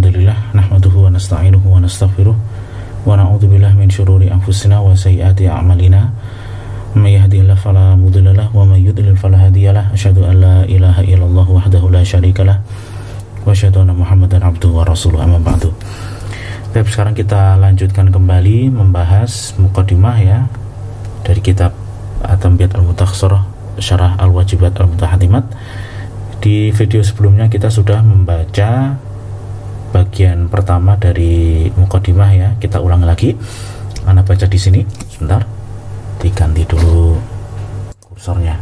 Alhamdulillah nahmaduhu wa nasta'inuhu wa nastaghfiruh wa na'udzubillahi min syururi anfusina wa sayyiati a'malina. May yahdihillahu fala mudhillalah wa may yudlil fala hadiyalah. Asyhadu an la ilaha illallah wahdahu la syarikalah wa asyhadu anna Muhammadan abduhu wa rasuluhu, amma ba'du. Baik, sekarang kita lanjutkan kembali membahas muqaddimah ya dari kitab At-Tanbihat Al-Mutakhsarah Syarah Al-Wajibat Al-Mutahatimat. Di video sebelumnya kita sudah membaca bagian pertama dari muqaddimah ya. Kita ulang lagi. Anda baca di sini. Sebentar. Diganti dulu kursornya.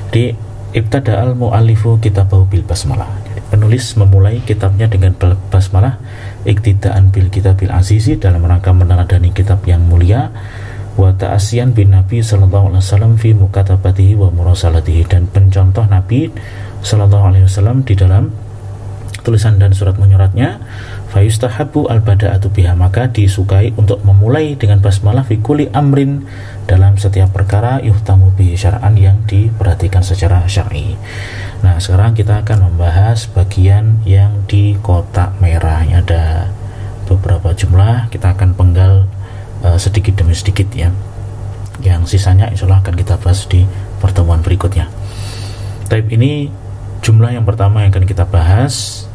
Di ibtada'al mu'allifu kitabahu bil basmalah. Penulis memulai kitabnya dengan basmalah, iktidaan bil kitabil azizi, dalam rangka meneladani kitab yang mulia, wa ta'asyan bin Nabi sallallahu alaihi wasallam fi mukatabatihi wa murasalatihi, dan pencontoh Nabi sallallahu alaihi wasallam di dalam tulisan dan surat menyuratnya. Fa yustahabbu al-bada'atu biha, maka disukai untuk memulai dengan basmalah fi kulli amrin, dalam setiap perkara yuhtamu bihi syar'an, yang diperhatikan secara syar'i. Nah, sekarang kita akan membahas bagian yang di kotak merah. Ini ada beberapa jumlah, kita akan penggal sedikit demi sedikit ya. Yang sisanya insyaallah akan kita bahas di pertemuan berikutnya. Tahap ini jumlah yang pertama yang akan kita bahas.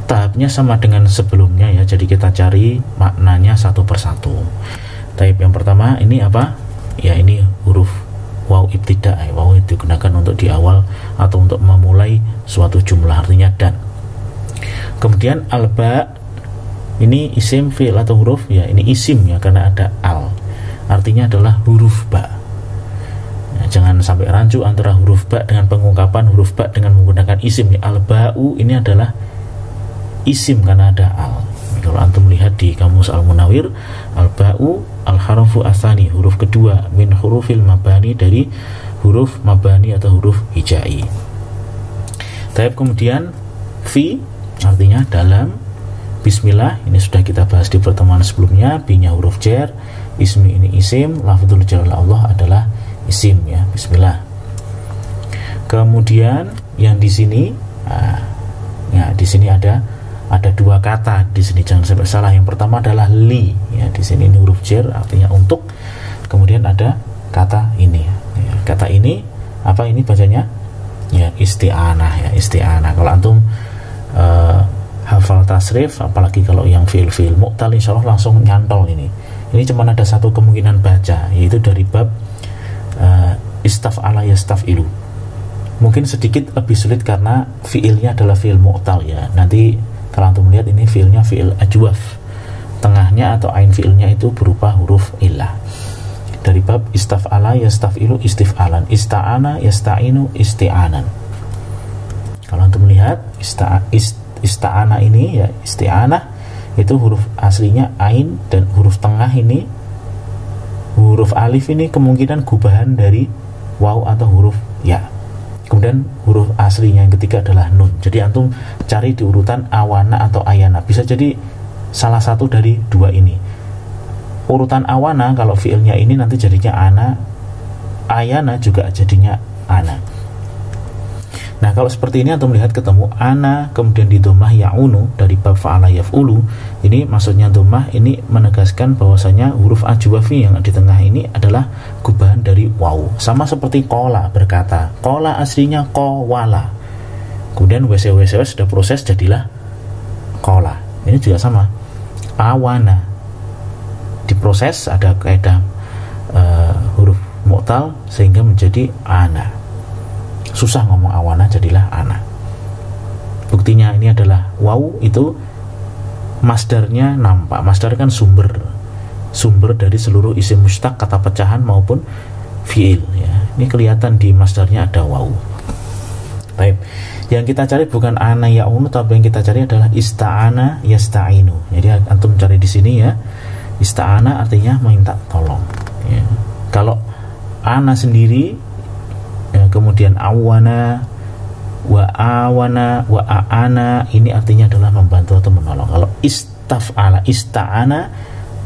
Tahapnya sama dengan sebelumnya ya, jadi kita cari maknanya satu persatu. Tahap yang pertama ini apa? Ya, ini huruf waw ibtida. Waw itu digunakan untuk di awal atau untuk memulai suatu jumlah, artinya dan. Kemudian alba, ini isim fi'il atau huruf ya, ini isim ya karena ada al, artinya adalah huruf ba. Nah, jangan sampai rancu antara huruf ba dengan pengungkapan huruf ba dengan menggunakan isim ya. Al-ba'u ini adalah isim karena ada al. Kalau antum lihat di kamus Al-Munawir, al-ba'u al-harafu atsani, huruf kedua, min hurufil mabani, dari huruf mabani atau huruf hijai. Tahap kemudian fi, artinya dalam. Bismillah, ini sudah kita bahas di pertemuan sebelumnya. Bi-nya huruf jar, ismi ini isim, lafdzul jalal Allah adalah isim ya, bismillah. Kemudian yang di sini, ya di sini ada dua kata di sini, jangan sampai salah. Yang pertama adalah li ya, di sini ini huruf jar artinya untuk. Kemudian ada kata ini ya, kata ini apa ini bacanya ya, isti'anah ya, isti'anah. Kalau antum hafal tasrif, apalagi kalau yang fi'il mu'tal, insyaallah langsung nyantol ini. Ini cuma ada satu kemungkinan baca, yaitu dari bab istaf'ala yastaf'ilu. Mungkin sedikit lebih sulit karena fi'ilnya adalah fi'il mu'tal ya. Nanti kalau antum lihat ini fi'ilnya fi'il ajwaf, tengahnya atau ain fi'ilnya itu berupa huruf illah. Dari bab istaf'ala yastaf'ilu istif'alan, ista'ana yasta'inu isti'anan. Kalau antum lihat ista'ana ini ya, isti'anah itu huruf aslinya ain, dan huruf tengah ini huruf alif ini kemungkinan gubahan dari waw atau huruf ya. Kemudian huruf aslinya yang ketiga adalah nun. Jadi antum cari di urutan awana atau ayana, bisa jadi salah satu dari dua ini. Urutan awana kalau fiilnya ini nanti jadinya ana, ayana juga jadinya ana. Nah, kalau seperti ini antum melihat ketemu ana kemudian di dhammah ya'unu dari bab fa'ala yaf'ulu, ini maksudnya dhammah ini menegaskan bahwasanya huruf ajwafi yang di tengah ini adalah gubahan dari waw. Sama seperti qala, berkata. Qala aslinya qawala. Kemudian wcw sudah proses jadilah qala. Ini juga sama. Awana diproses, ada kaidah huruf mu'tal sehingga menjadi ana. Susah ngomong awana jadilah ana. Buktinya ini adalah waw itu masdarnya nampak. Masdar kan sumber dari seluruh isim mustaq, kata pecahan maupun fiil ya. Ini kelihatan di masdarnya ada waw. Baik. Yang kita cari bukan ana ya'unu, tapi yang kita cari adalah ista'ana yasta'inu. Jadi antum cari di sini ya. Ista'ana artinya minta tolong ya. Kalau ana sendiri ya, kemudian awana, wa awana, wa aana, ini artinya adalah membantu atau menolong. Kalau istaf'ala, ista'ana,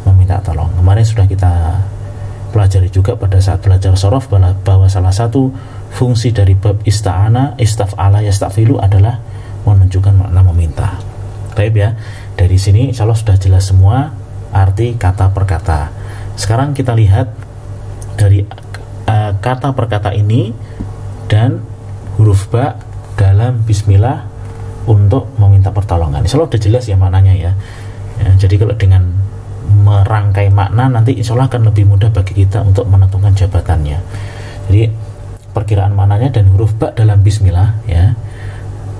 meminta tolong. Kemarin sudah kita pelajari juga pada saat belajar sorof bahwa salah satu fungsi dari bab ista'ana, istaf'ala, yastafilu adalah menunjukkan makna meminta. Baik ya, dari sini insya Allah sudah jelas semua arti kata per kata. Sekarang kita lihat dari kata per kata ini dan huruf ba dalam bismillah untuk meminta pertolongan. Insya Allah sudah jelas ya maknanya ya. Jadi kalau dengan merangkai makna nanti insya Allah akan lebih mudah bagi kita untuk menentukan jabatannya. Jadi perkiraan maknanya dan huruf ba dalam bismillah ya,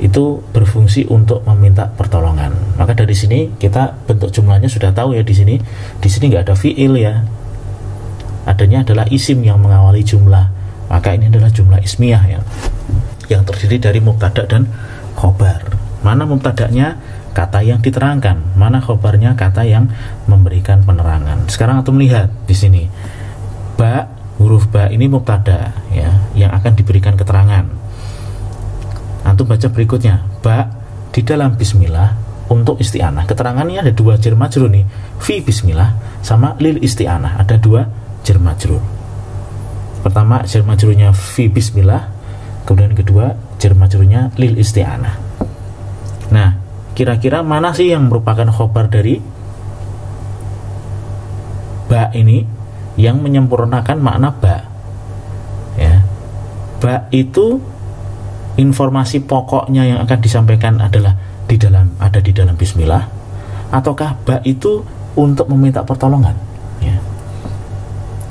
itu berfungsi untuk meminta pertolongan. Maka dari sini kita bentuk jumlahnya sudah tahu ya di sini. Di sini nggak ada fiil ya. Adanya adalah isim yang mengawali jumlah. Maka ini adalah jumlah ismiyah ya, yang terdiri dari mubtada dan khobar. Mana mubtadanya? Kata yang diterangkan. Mana khobarnya? Kata yang memberikan penerangan. Sekarang antum lihat di sini. Ba, huruf ba ini mubtada ya, yang akan diberikan keterangan. Antum baca berikutnya, ba di dalam bismillah untuk isti'anah. Keterangannya ada dua jar majrur nih, fi bismillah sama lil isti'anah, ada dua jar majrur. Pertama jar majrurnya fi bismillah, kemudian kedua jar majrurnya lil isti'anah. Nah, kira-kira mana sih yang merupakan khobar dari ba ini yang menyempurnakan makna ba? Ya, ba itu informasi pokoknya yang akan disampaikan adalah ada di dalam bismillah, ataukah ba itu untuk meminta pertolongan ya.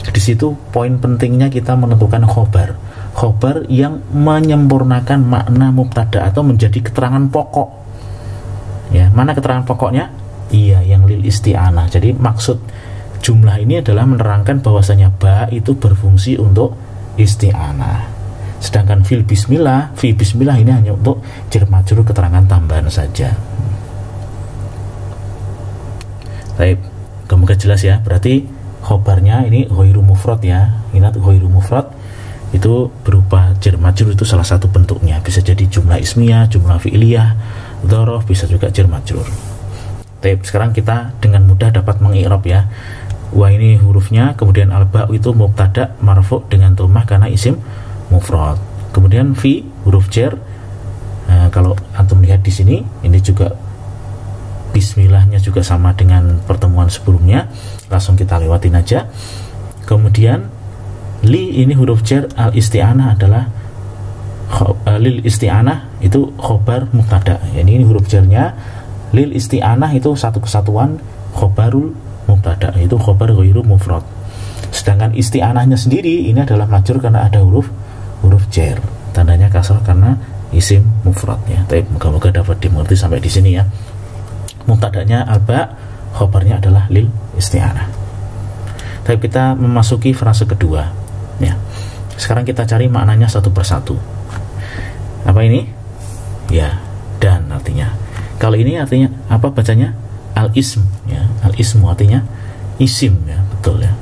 Di situ poin pentingnya kita menentukan khobar yang menyempurnakan makna mubtada atau menjadi keterangan pokok ya. Mana keterangan pokoknya? Iya, yang lil isti'anah. Jadi maksud jumlah ini adalah menerangkan bahwasanya ba itu berfungsi untuk isti'anah. Sedangkan fi bismillah ini hanya untuk jar majrur keterangan tambahan saja. Baik, semoga jelas ya. Berarti khobarnya ini ghairu mufrad ya. Ingat ghairu mufrad itu berupa jar majrur, itu salah satu bentuknya. Bisa jadi jumlah ismiyah, jumlah fi'liyah, dzaraf, bisa juga jar majrur. Baik, sekarang kita dengan mudah dapat mengi'rab ya. Wa ini hurufnya, kemudian al-ba itu mubtada marfu dengan dhammah karena isim mufrad. Kemudian fi huruf jar. Kalau antum lihat di sini, ini juga bismillahnya juga sama dengan pertemuan sebelumnya. Langsung kita lewatin aja. Kemudian li ini huruf jar, al isti'anah adalah lil isti'anah itu khobar mubtada. Ini huruf jarnya. Lil isti'anah itu satu kesatuan, khobarul mubtada itu khobar ghairu mufrad. Sedangkan isti'anahnya sendiri ini adalah majrur karena ada huruf jar, tandanya kasrah karena isim mufrad ya. Tapi moga-moga dapat dimengerti sampai di sini ya. Mubtadanya alba, khobarnya adalah lil isti'anah. Tapi kita memasuki frase kedua ya. Sekarang kita cari maknanya satu persatu. Apa ini? Ya, dan artinya. Kalau ini artinya apa bacanya? Al-ism ya. Al-ismu artinya isim ya, betul ya.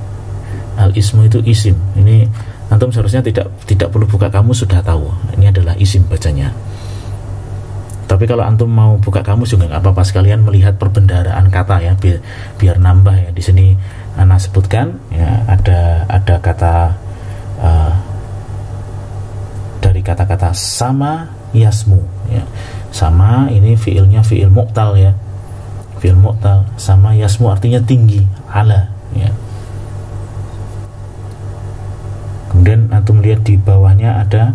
Al-ismu itu isim. Ini antum seharusnya tidak perlu buka kamus, sudah tahu ini adalah isim bacanya. Tapi kalau antum mau buka kamus juga nggak apa-apa, sekalian melihat perbendaharaan kata ya, biar nambah ya. Di sini ana sebutkan ya, ada kata dari kata-kata sama yasmu ya. Sama ini fiilnya fiil mu'tal ya, fiil mu'tal. Sama yasmu artinya tinggi, ala ya. Kemudian antum lihat di bawahnya ada,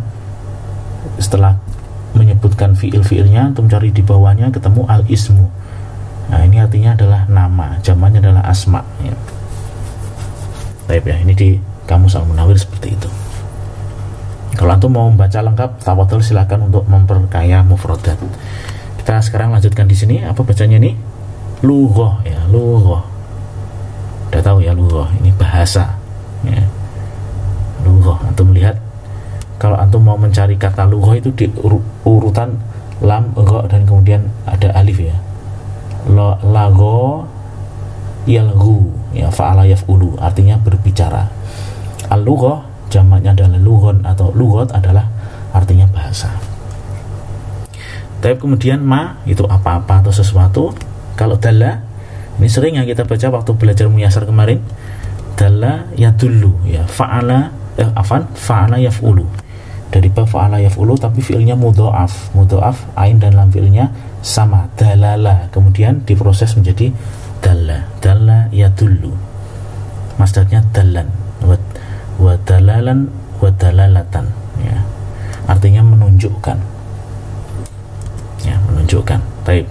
setelah menyebutkan fiil-fiilnya, antum cari di bawahnya ketemu al-ismu. Nah, ini artinya adalah nama, jamannya adalah asma ya. Baik ya, ini di Kamus Al-Munawwir seperti itu. Kalau antum mau membaca lengkap, tafadhol silakan untuk memperkaya mufradat. Kita sekarang lanjutkan di sini. Apa bacanya nih? Lughah ya, lughah. Udah tahu ya lughah, ini bahasa ya. Lughah, antum lihat kalau antum mau mencari kata lughah itu di urutan lam, gha, dan kemudian ada alif ya. Lagho yalghu ya, fa'ala yaf'ulu artinya berbicara. Al-lughah jamaknya adalah lughon atau lughat adalah artinya bahasa. Tapi kemudian ma itu apa-apa atau sesuatu. Kalau dalla ini sering yang kita baca waktu belajar muyasar kemarin. Dalla yadullu ya, fa'ala yaf'ulu. Dari bab fa'ala yaf'ulu tapi fiilnya mudha'af. Mudha'af ain dan lam fiilnya sama dalala, kemudian diproses menjadi dalla. Dalla yadullu, masdarnya dalan, wa dalalan wa dalalatan, ya, artinya menunjukkan, ya, menunjukkan. Baik,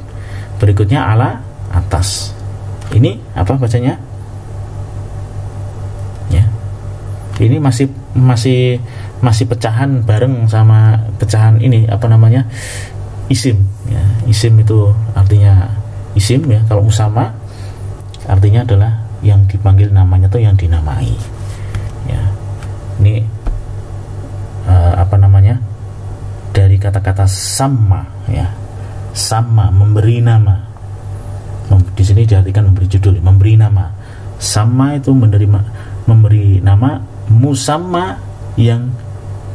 berikutnya ala, atas. Ini apa bacanya? Ya, ini masih pecahan bareng sama pecahan ini, apa namanya, isim, ya. Isim itu artinya isim, ya. Kalau musama artinya adalah yang dipanggil namanya atau yang dinamai, ya. Ini apa namanya, dari kata-kata sama, ya, sama, memberi nama. Di sini diartikan memberi judul, memberi nama. Sama itu memberi nama, musamma yang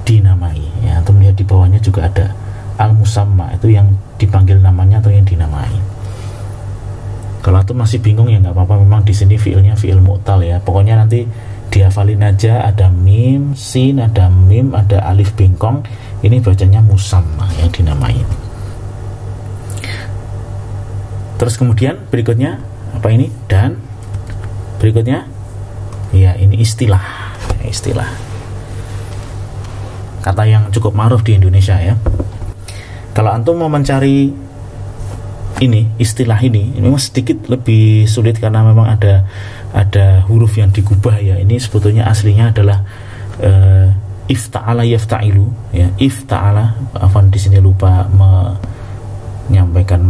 dinamai, ya. Atau melihat di bawahnya juga ada al-musamma, itu yang dipanggil namanya atau yang dinamai. Kalau itu masih bingung ya nggak apa-apa, memang di sini fiilnya fiil mu'tal, ya. Pokoknya nanti dihafalin aja, ada mim, sin, ada mim, ada alif bengkong, ini bacanya musamma, yang dinamai. Terus kemudian berikutnya apa ini? Dan berikutnya, ya, ini istilah, istilah. Kata yang cukup ma'ruf di Indonesia, ya. Kalau antum mau mencari ini istilah ini memang sedikit lebih sulit karena memang ada huruf yang digubah, ya. Ini sebetulnya aslinya adalah ifta'ala yafta'ilu, ya. Ifta'ala, afwan di sini lupa menyampaikan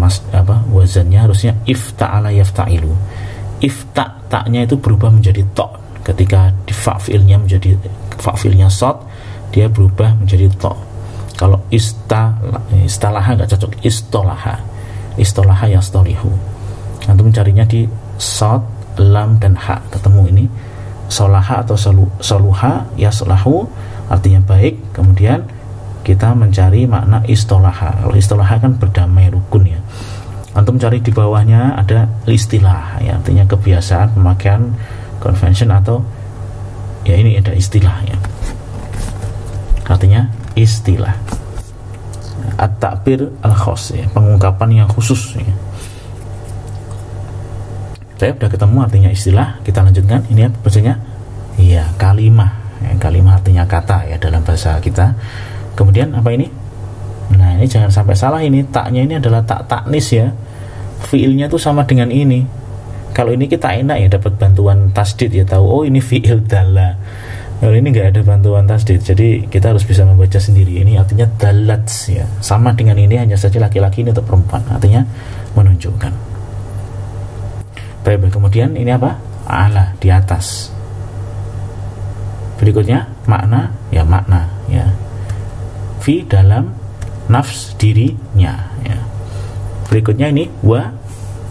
wazannya, harusnya ifta'ala yafta'ilu. Taknya itu berubah menjadi to ketika di fa'filnya menjadi fa'filnya sod, dia berubah menjadi to. Kalau istalaha nggak cocok, istolaha yastolihu. Nanti mencarinya di sod, lam dan ha, ketemu ini solaha atau soluha yaslahu, artinya baik. Kemudian kita mencari makna istolaha. Kalau istolaha kan berdamai, rukun, ya. Antum cari di bawahnya ada istilah, ya, artinya kebiasaan, pemakaian, convention, atau ya ini ada istilah, ya, artinya istilah. At-ta'bir al-khos, ya, pengungkapan yang khusus, ya. Saya udah ketemu artinya istilah, kita lanjutkan. Ini apa bacanya? Iya, kalimah, ya, kalimah artinya kata, ya, dalam bahasa kita. Kemudian apa ini? Nah, ini jangan sampai salah, ini taknya ini adalah tak taknis, ya. Fiilnya tuh sama dengan ini. Kalau ini kita enak, ya, dapat bantuan tasdid, ya, tahu oh ini fiil dalla. Kalau ini nggak ada bantuan tasdid, jadi kita harus bisa membaca sendiri. Ini artinya dalat, ya, sama dengan ini, hanya saja laki-laki ini untuk perempuan, artinya menunjukkan. Baik, kemudian ini apa? Ala, di atas. Berikutnya makna, ya, makna, ya, fi, dalam, nafs, dirinya, ya. Berikutnya ini wa.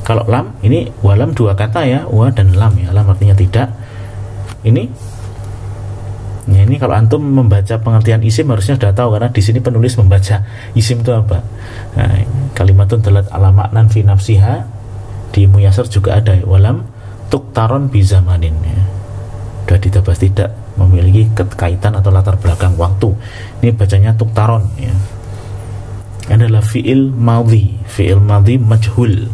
Kalau lam, ini walam dua kata, ya, wa dan lam, ya. Lam artinya tidak. Ini, ya, ini kalau antum membaca pengertian isim harusnya sudah tahu, karena di sini penulis membaca isim itu apa. Nah, kalimatun dalat ala maknan fi nafsiha, di Muyasar juga ada, ya, walam tuktaron bizamanin, ya. Sudah ditebas tidak memiliki kaitan atau latar belakang waktu. Ini bacanya tuktaron, ya. Ini adalah fi'il madhi majhul,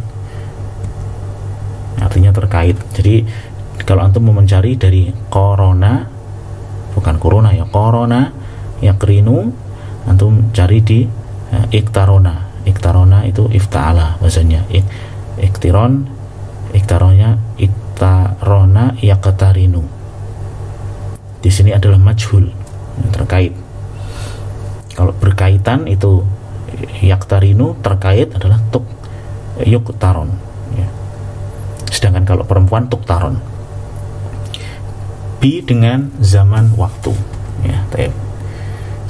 artinya terkait. Jadi kalau antum mau mencari dari korona, bukan corona, ya, korona, yakrinu, antum cari di iktarona. Iktarona itu ifta'ala bahasanya, iktaronnya iktarona yaktarinu. Di sini adalah majhul, terkait. Kalau berkaitan itu yaktarinu, terkait adalah yuktaron, ya. Sedangkan kalau perempuan tuktaron. Bi dengan zaman waktu, ya.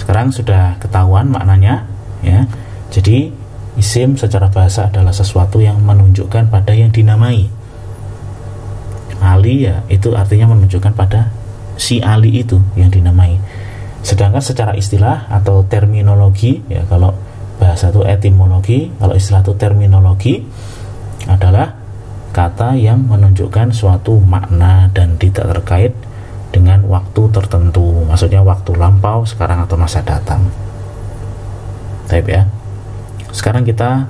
Sekarang sudah ketahuan maknanya, ya. Jadi isim secara bahasa adalah sesuatu yang menunjukkan pada yang dinamai. Ali, ya, itu artinya menunjukkan pada si Ali itu yang dinamai. Sedangkan secara istilah atau terminologi, ya, kalau bahasa itu etimologi, kalau istilah itu terminologi, adalah kata yang menunjukkan suatu makna dan tidak terkait dengan waktu tertentu. Maksudnya waktu lampau, sekarang, atau masa datang. Baik, ya. Sekarang kita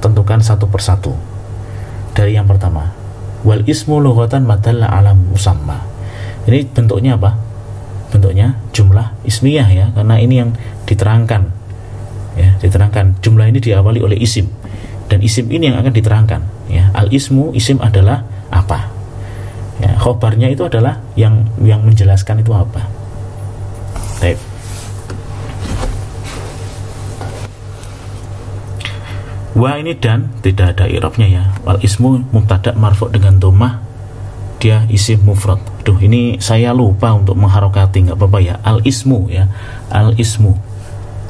tentukan satu persatu. Dari yang pertama, wal ismu lughatan madalla ala musamma. Ini bentuknya apa? Bentuknya jumlah ismiyah ya, karena ini yang diterangkan ya, diterangkan. Jumlah ini diawali oleh isim, dan isim ini yang akan diterangkan ya. Al ismu, isim adalah apa ya, khobarnya itu adalah yang menjelaskan itu apa. Baik. Wa ini dan tidak ada i'rabnya ya. Wal ismu mubtada marfu dengan dhammah, dia isim mufrad. Duh, ini saya lupa untuk mengharokati, nggak apa-apa ya. Al ismu ya, al ismu.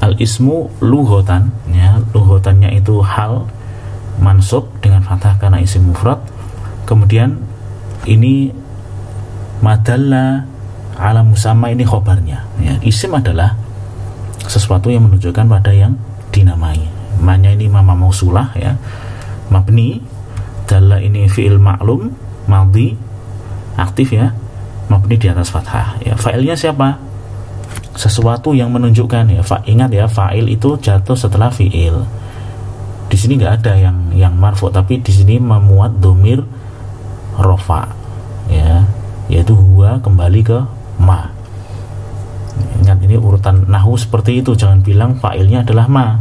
Al ismu lughatan ya, lughatannya itu hal mansub dengan fathah karena isim mufrad. Kemudian ini madalla ala musamma, ini khobarnya ya. Isim adalah sesuatu yang menunjukkan pada yang dinamai. Manya ini mama mausulah ya, mabni. Dalla ini fi'il ma'lum madhi aktif ya, mabni di atas fathah ya. Fa'ilnya siapa? Sesuatu yang menunjukkan ya. Ingat ya, fa'il itu jatuh setelah fi'il. Di sini nggak ada yang marfu, tapi di sini memuat domir rofa ya, yaitu huwa kembali ke ma. Ingat, ini urutan nahwu seperti itu. Jangan bilang fa'ilnya adalah ma,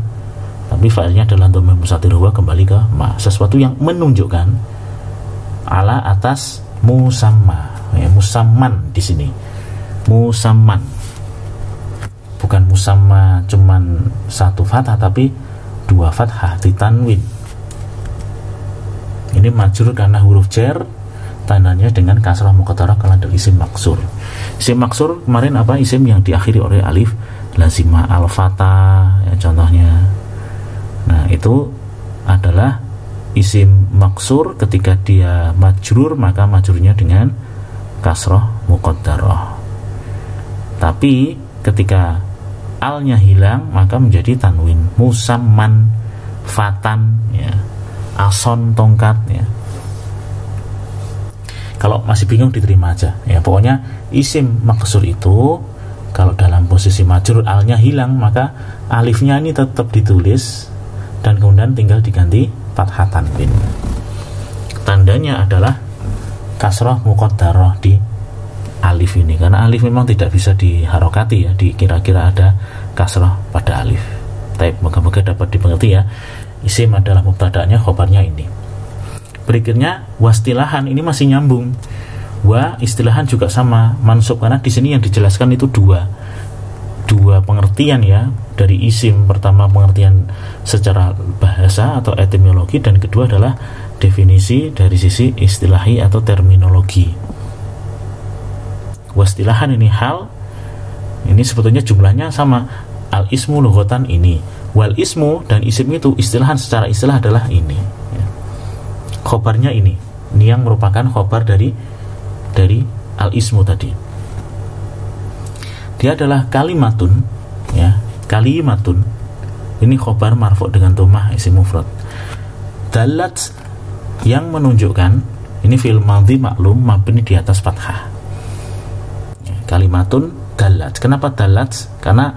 tapi fa'ilnya adalah dhamir mustatir huwa kembali ke ma, sesuatu yang menunjukkan ala atas musamma ya, musamman di sini. Musamman, bukan musamma cuman satu fathah, tapi dua fathah ditanwin. Ini majrur karena huruf jar, tandanya dengan kasrah muqaddarah kalau ada isim maksur. Isim maksur kemarin apa? Isim yang diakhiri oleh alif lazimah, al-fata ya, contohnya. Nah, itu adalah isim maksur. Ketika dia majrur, maka majrurnya dengan kasrah muqaddarah. Tapi ketika alnya hilang, maka menjadi tanwin. Musamman, fatan ya, ason tongkat ya. Kalau masih bingung diterima aja ya. Pokoknya isim maksur itu kalau dalam posisi majrur alnya hilang, maka alifnya ini tetap ditulis dan kemudian tinggal diganti fathah tanwin. Tandanya adalah kasrah muqaddarah di alif ini, karena alif memang tidak bisa diharokati ya, dikira-kira ada kasrah pada alif. Tapi moga-moga dapat dimengerti ya. Isim adalah mubtada'nya, khobarnya ini. Berikutnya wastilahan, ini masih nyambung. Wa istilahan juga sama mansub, karena di sini yang dijelaskan itu dua pengertian ya dari isim. Pertama pengertian secara bahasa atau etimologi, dan kedua adalah definisi dari sisi istilahi atau terminologi. Wastilahan ini hal, ini sebetulnya jumlahnya sama. Al ismu lughatan ini, wal ismu dan isim itu istilahan secara istilah adalah ini ya. Khobarnya ini yang merupakan khobar dari al ismu tadi. Dia adalah kalimatun ya, kalimatun ini khobar marfu dengan dhammah isim mufrad. Dalat yang menunjukkan, ini fi'il madhi maklum mabni di atas fathah ya, kalimatun dalat. Kenapa dalat? Karena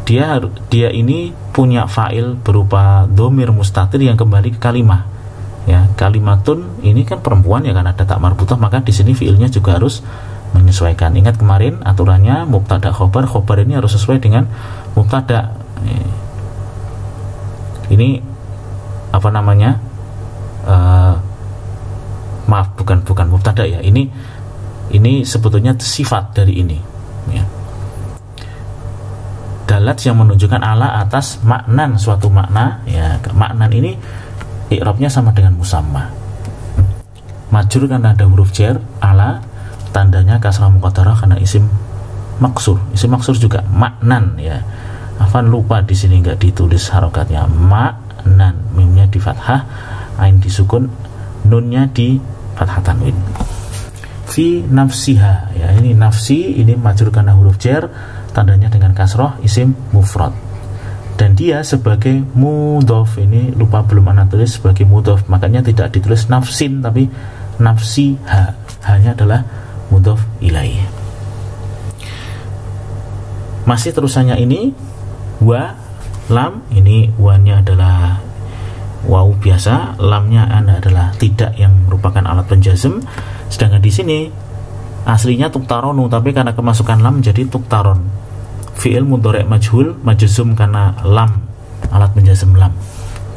dia ini punya fa'il berupa dhamir mustatir yang kembali ke kalimah ya. Kalimatun ini kan perempuan ya, kan ada tak marbutah, maka di sini fi'ilnya juga harus menyesuaikan. Ingat kemarin aturannya mubtada khobar, khobar ini harus sesuai dengan mubtada. Ini apa namanya? Maaf, bukan mubtada ya. Ini sebetulnya sifat dari ini ya. Dalat yang menunjukkan ala atas maknan, suatu makna ya. Maknan ini i'rabnya sama dengan musamma. Majrur karena ada huruf jar, ala tandanya kasrah muqaddarah karena isim maksur. Isim maksur juga maknan ya. Afan lupa di sini nggak ditulis harokatnya. Maknan, mimnya di fathah, ain disukun, nunnya di fathah tanwin. Fi nafsiha ya, ini nafsi, ini majrur karena huruf jar, tandanya dengan kasrah, isim mufrad. Dan dia sebagai mudhof, ini lupa belum ana tulis sebagai mudhof, makanya tidak ditulis nafsin tapi nafsiha. Hanya adalah mudhof ilaih. Masih terusannya ini wa lam, ini wa-nya adalah waw biasa, lamnya adalah tidak yang merupakan alat penjazm. Sedangkan di sini aslinya tuktaronu, tapi karena kemasukan lam jadi tuktaron. Fi'il mudhari' majhul majzum karena lam, alat penjazm lam.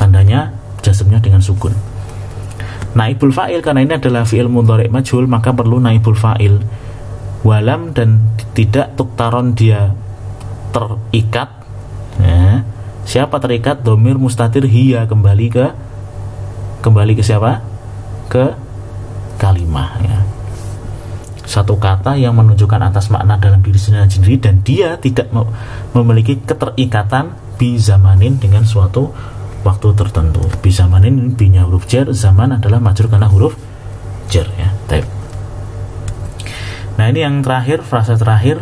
Tandanya jazmnya dengan sukun. Naibul fa'il, karena ini adalah fi'il mudhari' majhul maka perlu naibul fa'il. Walam, dan tidak tuktaron dia terikat. Ya. Siapa terikat? Dhamir mustatir hiya, kembali ke siapa? Ke kalimah, ya. Satu kata yang menunjukkan atas makna dalam diri sendiri dan dia tidak memiliki keterikatan bi zamanin dengan suatu waktu tertentu. Bi zamanin binya huruf jar, zaman adalah majrur karena huruf jar, ya. Nah, ini yang terakhir, frasa terakhir.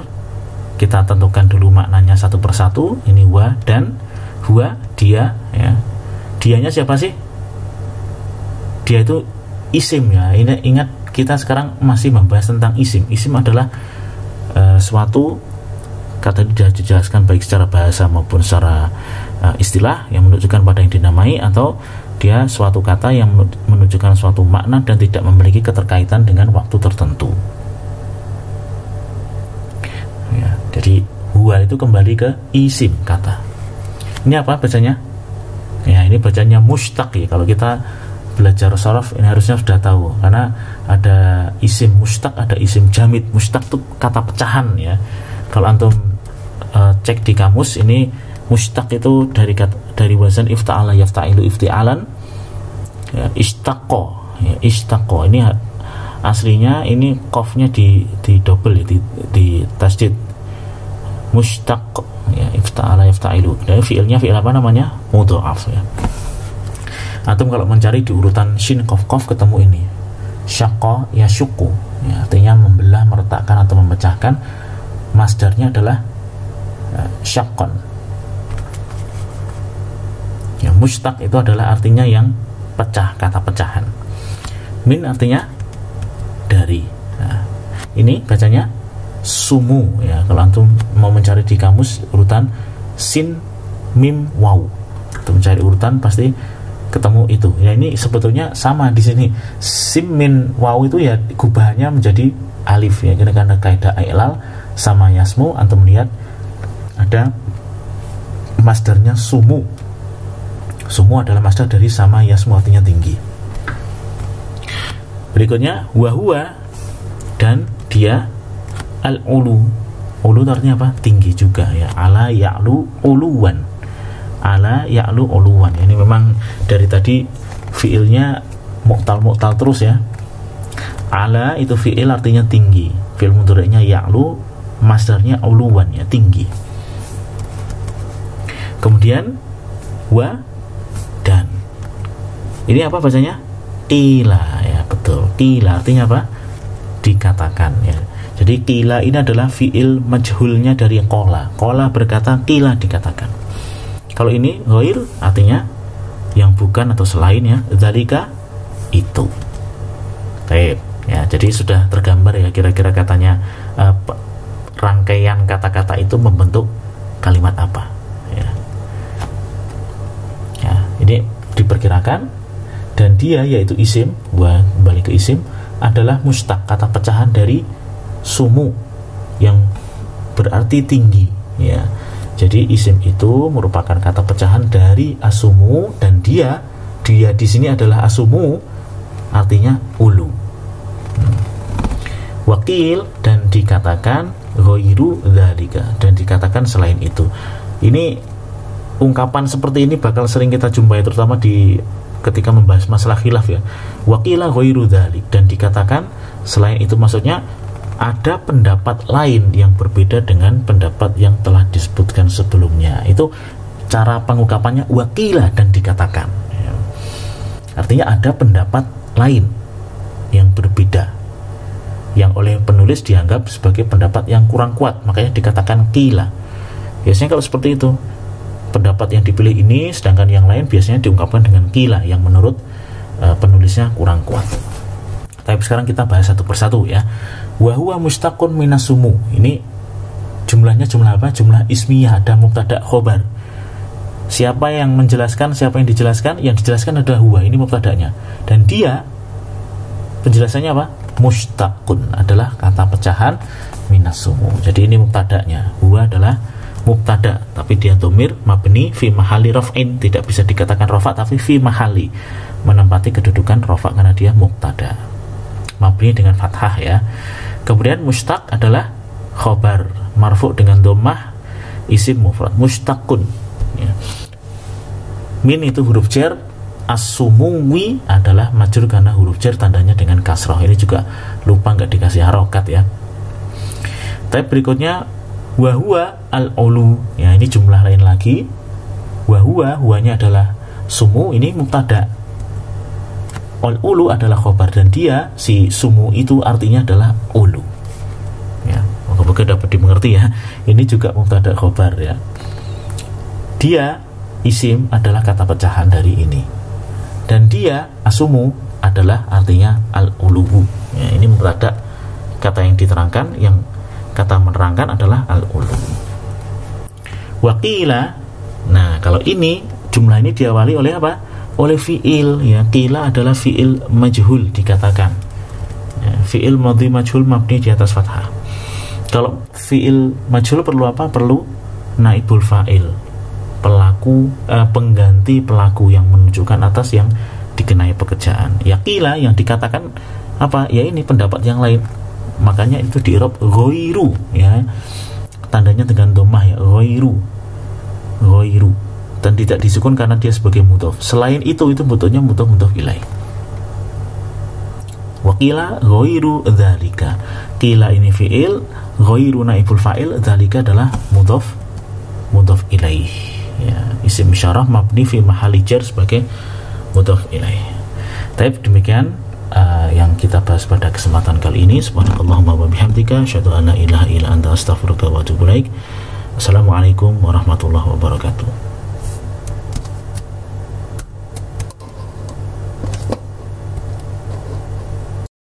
Kita tentukan dulu maknanya satu persatu. Ini wa dan huwa, dia, ya. Dianya siapa sih? Dia itu isim, ya. Ini ingat, kita sekarang masih membahas tentang isim. Isim adalah suatu kata sudah dijelaskan baik secara bahasa maupun secara istilah yang menunjukkan pada yang dinamai, atau dia suatu kata yang menunjukkan suatu makna dan tidak memiliki keterkaitan dengan waktu tertentu. Ya, jadi huwa itu kembali ke isim kata. Ini apa bacanya? Ya, ini bacanya mushtaq, ya. Kalau kita belajar sharaf ini harusnya sudah tahu, karena ada isim mushtaq, ada isim jamid. Mushtaq itu kata pecahan, ya. Kalau antum cek di kamus, ini mushtaq itu dari wazan ifta'ala yafta'ilu ifti'alan, ya, ishtaqo, ya, ishtaqo. Ini aslinya ini qafnya di double, ya, di tasdid. Mushtaq, ya, ifta'ala yafta'ilu. Dan fi'ilnya fi'il apa namanya? Mudha'af, ya. Antum kalau mencari di urutan shin qaf qaf ketemu ini. Syaqqa yasyuqqu, ya, artinya membelah, meretakkan atau memecahkan. Masdarnya adalah syaqqan. Ya, mushtaq itu adalah artinya yang pecah, kata pecahan. Min artinya dari. Nah, ini bacanya sumu, ya. Kalau antum mau mencari di kamus urutan sin mim waw, untuk mencari urutan pasti ketemu itu. Ya, ini sebetulnya sama di sini. Sim min waw itu ya gubahannya menjadi alif, ya, karena kaidah i'lal sama yasmu. Antum melihat ada masdarnya sumu. Sumu adalah masdar dari sama yasmu, artinya tinggi. Berikutnya wahua, dan dia al-ulu. Ulu artinya apa? Tinggi juga, ya. Ala ya'lu uluwan. Ala ya'lu uluwan. Ini memang dari tadi fiilnya mu'tal terus, ya. Ala itu fiil artinya tinggi. Fiil mudhari'nya ya'lu, masdarnya uluwan, ya, tinggi. Kemudian wa dan. Ini apa bacanya? Qila, ya, betul. Qila artinya apa? Dikatakan, ya. Jadi qila ini adalah fiil majhulnya dari qala. Qala berkata, qila dikatakan. Kalau ini ghair artinya yang bukan atau selain, ya. Dzalika itu. Baik, ya. Jadi sudah tergambar, ya, kira-kira katanya rangkaian kata-kata itu membentuk kalimat apa, ya. Ya, ini diperkirakan, dan dia yaitu isim, kembali ke isim, adalah mushtaq, kata pecahan dari sumu yang berarti tinggi, ya. Jadi isim itu merupakan kata pecahan dari asumu, dan dia di sini adalah asumu, artinya ulu. Wakil, dan dikatakan ghairu dzalika, dan dikatakan selain itu. Ini ungkapan seperti ini bakal sering kita jumpai, terutama ketika membahas masalah khilaf, ya. Waqila ghairu dzalik, dan dikatakan selain itu, maksudnya ada pendapat lain yang berbeda dengan pendapat yang telah disebutkan sebelumnya. Itu cara pengungkapannya, waqila, dan dikatakan, ya. Artinya ada pendapat lain yang berbeda, yang oleh penulis dianggap sebagai pendapat yang kurang kuat, makanya dikatakan qila. Biasanya kalau seperti itu, pendapat yang dipilih ini, sedangkan yang lain biasanya diungkapkan dengan qila, yang menurut penulisnya kurang kuat. Tapi sekarang kita bahas satu persatu, ya. Wa huwa mustaqun minasumu. Ini jumlahnya jumlah apa? Jumlah ismiyah, ada mubtada khobar. Siapa yang menjelaskan, siapa yang dijelaskan? Yang dijelaskan adalah huwa, ini mubtada'nya. Dan dia, penjelasannya apa? Mushtaqun, adalah kata pecahan minas sumu. Jadi ini mubtada'nya. Huwa adalah mubtada, tapi dia dhamir mabni fi mahali raf'in, tidak bisa dikatakan rafa, tapi fi mahali, menempati kedudukan rafa karena dia mubtada. Mabni dengan fathah ya. Kemudian mushtaq adalah khobar marfu dengan dhammah, isim mufrad, mushtaqun ya. Min itu huruf jar, as-sumuwi adalah majrur karena huruf jar tandanya dengan kasrah. Ini juga lupa nggak dikasih harokat ya. Tapi berikutnya wahwa al-ulu ya, ini jumlah lain lagi. Wahwa, huwanya adalah sumu, ini mubtada. Al-ulu adalah khobar, dan dia si sumu itu artinya adalah ulu ya. Moga-moga dapat dimengerti ya. Ini juga mubtada khobar ya. Dia isim adalah kata pecahan dari ini, dan dia asumu adalah artinya al-ulu ya. Ini mubtada, kata yang diterangkan, yang kata menerangkan adalah al-ulu. Waqila, nah kalau ini jumlah ini diawali oleh apa? Oleh fi'il ya. Qila adalah fi'il majhul dikatakan ya, fi'il madhi majhul mabni di atas fathah. Kalau fi'il majhul perlu apa? Perlu naibul fa'il, pelaku pengganti pelaku yang menunjukkan atas yang dikenai pekerjaan. Ya qila yang dikatakan apa? Ya ini pendapat yang lain. Makanya itu di i'rab ghairu ya. Tandanya dengan dhammah ya, ghairu. Dan tidak disukun karena dia sebagai mudhof. Selain itu bentuknya mudhof ilaih. Wa qila ghairu dzalika. Qila ini fi'il, ghairu naibul fa'il, dzalika adalah mudhof ilaih. Ya, isim isyarah mabni fi mahalli jar sebagai mudhof ilaih. Tapi demikian yang kita bahas pada kesempatan kali ini. Subhanakallahumma wa bihamdika asyhadu an la ilaha illa anta astaghfiruka wa atubu ilaik. Assalamualaikum warahmatullahi wabarakatuh.